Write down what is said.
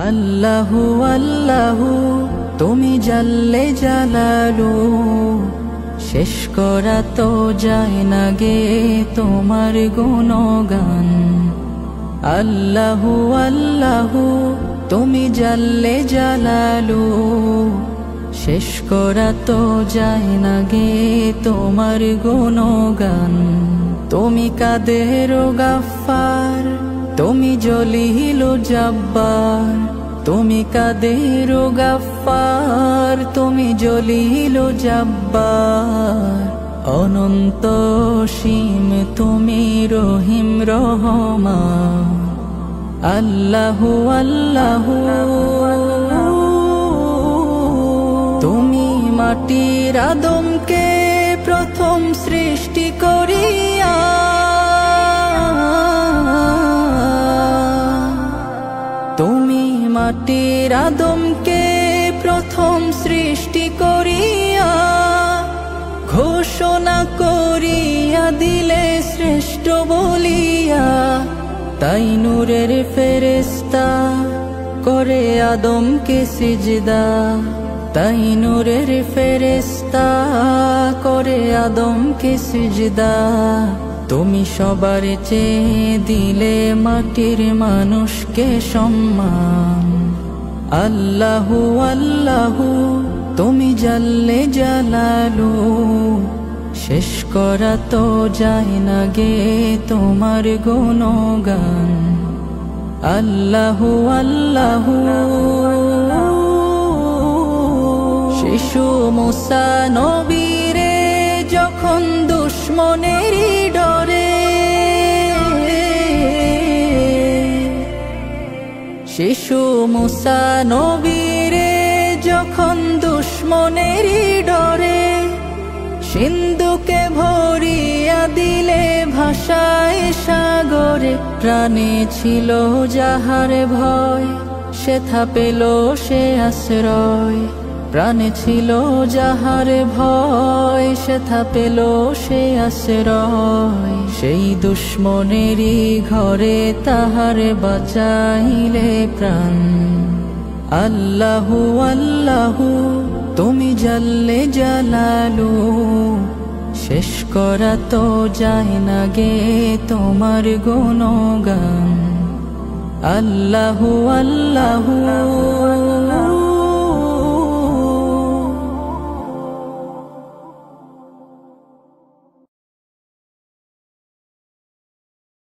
আল্লাহু আল্লাহু তুমি জাল্লে জালালু, শেষ করা তো যায় না গে তোমার গুণগান। আল্লাহু আল্লাহু তুমি জাল্লে জালালু, শেষ করা তো যায় না গে তোমার গুণগান। তুমি কাদের গাফফার, তুমি জলিল জব্বার, তুমি কাদের গাফফার, তুমি জলিল জব্বার। অনন্ত সীম তুমি রহিম রহমান। আল্লাহু আল্লাহু তুমি মাটির আদমকে প্রথম সৃষ্টি করিয়া, তুমি মাটির আদমকে প্রথম সৃষ্টি করিয়া, ঘোষণা করিয়া দিলে শ্রেষ্ঠ বলিয়া। তাই নূরের ফেরেশতা করে আদমকে সিজদা, তাই নূরের ফেরেশতা করে আদমকে সিজদা। তুমি সবার চেয়ে দিলে মাটির মানুষকে সম্মান। আল্লাহু আল্লাহু তুমি জাল্লে জালালু, শেষ করা তো যায় না গে তোমার গুণগান। আল্লাহু আল্লাহু শিশু মুসা নবীরে যখন দুশ্মনেরই ডরে, শিশু মুসা নবীরে যখন দুশ্মনেরই ডরে, সিন্ধুকে ভরিয়া দিলে ভাষায় সাগরে। প্রাণে ছিল যাহার ভয়, সেথা পেল সে আশ্রয়। প্রাণে ছিল যাহার ভয়, সেথা পেল সে আশ্রয়। সেই দুশ্মনেরই ঘরে তাহার বাঁচাইলে প্রাণ। আল্লাহু আল্লাহু তুমি জাল্লে জালালু, শেষ করা তো যায় না গে তোমার গুণগান। আল্লাহু আল্লাহু